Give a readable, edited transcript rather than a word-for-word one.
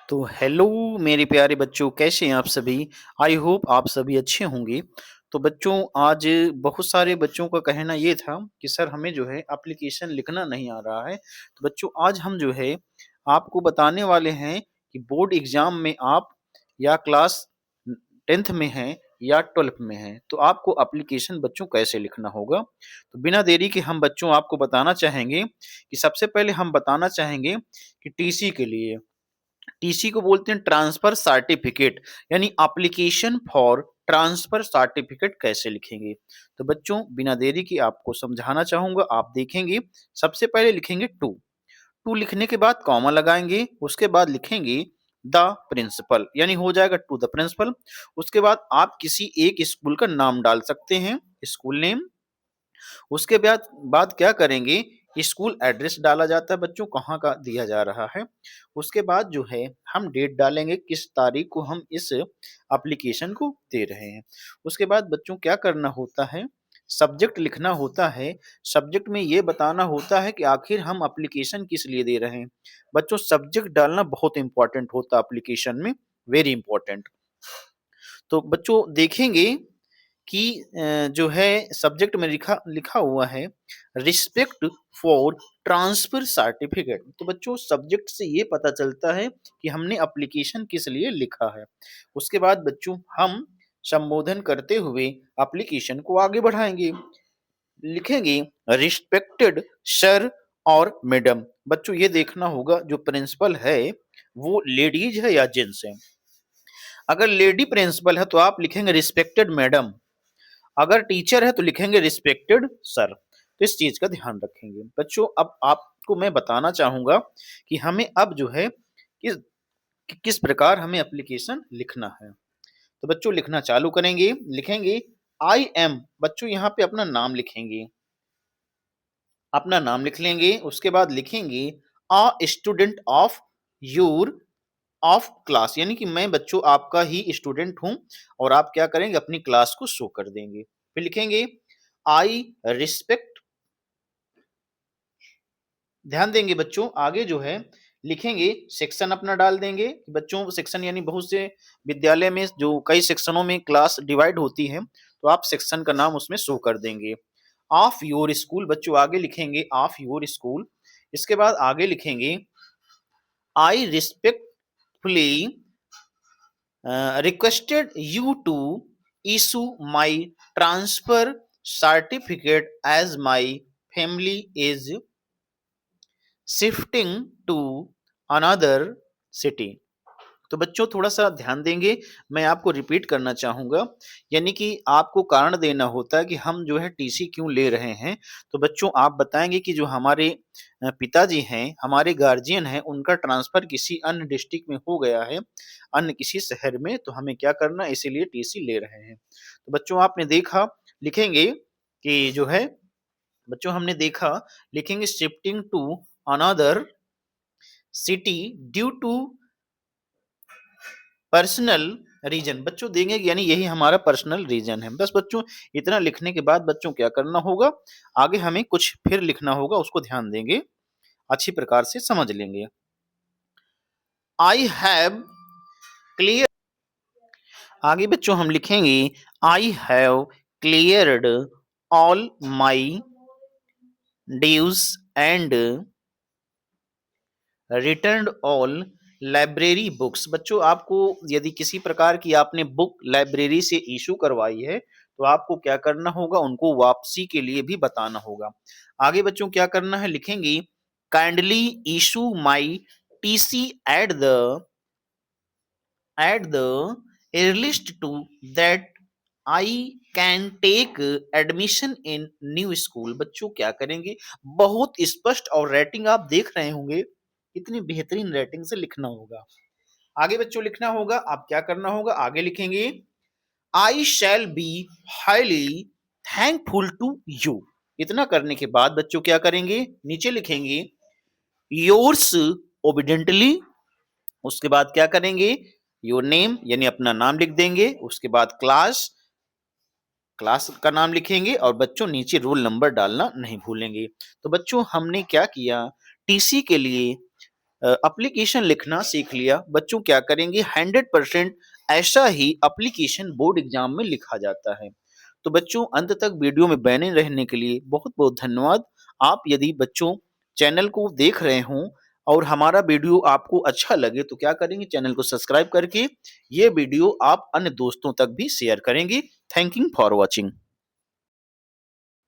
तो हेलो मेरे प्यारे बच्चों, कैसे हैं आप सभी? आई होप आप सभी अच्छे होंगे। तो बच्चों, आज बहुत सारे बच्चों का कहना ये था कि सर हमें जो है एप्लीकेशन लिखना नहीं आ रहा है। तो बच्चों, आज हम जो है आपको बताने वाले हैं कि बोर्ड एग्जाम में आप या क्लास 10th में हैं या 12th में हैं, तो आपको एप्लीकेशन बच्चों कैसे लिखना होगा। तो बिना देरी के हम बच्चों आपको बताना चाहेंगे कि सबसे पहले हम बताना चाहेंगे कि टीसी के लिए, टीसी को बोलते हैं ट्रांसफर सर्टिफिकेट, यानी एप्लीकेशन फॉर ट्रांसफर सर्टिफिकेट कैसे लिखेंगे। तो बच्चों, बिना देरी के आपको समझाना चाहूंगा, आप देखेंगे। सबसे पहले लिखेंगे टू, टू लिखने के बाद कॉमा लगाएंगे, उसके बाद लिखेंगे द प्रिंसिपल, यानी हो जाएगा टू द प्रिंसिपल। उसके बाद आप किसी एक स्कूल का नाम डाल सकते हैं, स्कूल नेम। उसके बाद बाद क्या करेंगे, स्कूल एड्रेस डाला जाता है बच्चों, कहाँ का दिया जा रहा है। उसके बाद जो है हम डेट डालेंगे, किस तारीख को हम इस एप्लीकेशन को दे रहे हैं। उसके बाद बच्चों क्या करना होता है, सब्जेक्ट लिखना होता है। सब्जेक्ट में ये बताना होता है कि आखिर हम एप्लीकेशन किस लिए दे रहे हैं। बच्चों, सब्जेक्ट डालना बहुत इंपॉर्टेंट होता है एप्लीकेशन में, वेरी इंपॉर्टेंट। तो बच्चों देखेंगे कि जो है सब्जेक्ट में लिखा लिखा हुआ है रिस्पेक्ट फॉर ट्रांसफर सर्टिफिकेट। तो बच्चों, सब्जेक्ट से ये पता चलता है कि हमने एप्लीकेशन किस लिए लिखा है। उसके बाद बच्चों हम संबोधन करते हुए एप्लीकेशन को आगे बढ़ाएंगे, लिखेंगे रिस्पेक्टेड सर और मैडम। बच्चों, ये देखना होगा जो प्रिंसिपल है वो लेडीज है या जेंट्स है। अगर लेडी प्रिंसिपल है तो आप लिखेंगे रिस्पेक्टेड मैडम, अगर टीचर है तो लिखेंगे रिस्पेक्टेड सर। तो इस चीज का ध्यान रखेंगे बच्चों। अब आपको मैं बताना चाहूंगा कि हमें अब जो है किस प्रकार हमें एप्लीकेशन लिखना है। तो बच्चों लिखना चालू करेंगे, लिखेंगे आई एम, बच्चों यहाँ पे अपना नाम लिखेंगे, अपना नाम लिख लेंगे। उसके बाद लिखेंगे a student of your of class, यानी कि मैं बच्चों आपका ही स्टूडेंट हूं, और आप क्या करेंगे अपनी क्लास को शो कर देंगे। फिर लिखेंगे आई रिस्पेक्ट, ध्यान देंगे बच्चों आगे जो है लिखेंगे सेक्शन अपना डाल देंगे। बच्चों सेक्शन यानी बहुत से विद्यालय में जो कई सेक्शनों में क्लास डिवाइड होती है, तो आप सेक्शन का नाम उसमें शो कर देंगे। ऑफ योर स्कूल, बच्चों आगे लिखेंगे ऑफ योर स्कूल। इसके बाद आगे लिखेंगे I respectfully requested you to issue my transfer certificate as my family is shifting to another city। तो बच्चों थोड़ा सा ध्यान देंगे, मैं आपको रिपीट करना चाहूंगा, यानी कि आपको कारण देना होता है कि हम जो है टीसी क्यों ले रहे हैं। तो बच्चों आप बताएंगे कि जो हमारे पिताजी हैं, हमारे गार्जियन हैं, उनका ट्रांसफर किसी अन्य डिस्ट्रिक्ट में हो गया है, अन्य किसी शहर में, तो हमें क्या करना है, इसीलिए टीसी ले रहे हैं। तो बच्चों आपने देखा, लिखेंगे कि जो है बच्चों हमने देखा, लिखेंगे shifting to another city due to personal reason. बच्चों देंगे कि यानी यही हमारा पर्सनल रीजन है। बस बच्चों इतना लिखने के बाद बच्चों क्या करना होगा, आगे हमें कुछ फिर लिखना होगा, उसको ध्यान देंगे, अच्छी प्रकार से समझ लेंगे। आई हैव क्लियर, आगे बच्चों हम लिखेंगे I have cleared all my dues and return all library books. बच्चों आपको यदि किसी प्रकार की आपने बुक लाइब्रेरी से इशू करवाई है, तो आपको क्या करना होगा, उनको वापसी के लिए भी बताना होगा। आगे बच्चों क्या करना है, लिखेंगे kindly issue my TC at the earliest to that I can take admission in new school. बच्चों क्या करेंगे, बहुत स्पष्ट, और राइटिंग आप देख रहे होंगे कितनी बेहतरीन राइटिंग से लिखना होगा। आगे बच्चों लिखना होगा, आप क्या करना होगा, आगे लिखेंगे I shall be highly thankful to you. इतना करने के बाद बच्चों क्या करेंगे, नीचे लिखेंगे योर्स ओबिडेंटली। उसके बाद क्या करेंगे, योर नेम यानी अपना नाम लिख देंगे। उसके बाद क्लास, क्लास का नाम लिखेंगे, और बच्चों नीचे रोल नंबर डालना नहीं भूलेंगे। तो बच्चों हमने क्या किया, टीसी के लिए एप्लीकेशन लिखना सीख लिया, बच्चों क्या करेंगे 100% ऐसा ही एप्लीकेशन बोर्ड एग्जाम में लिखा जाता है। तो बच्चों अंत तक वीडियो में बने रहने के लिए बहुत-बहुत धन्यवाद। आप यदि बच्चों चैनल को देख रहे हों और हमारा वीडियो आपको अच्छा लगे तो क्या करेंगे चैनल को सब्सक्राइब करके ये वीडियो आप अन्य दोस्तों तक भी शेयर करेंगे। Thank you for watching.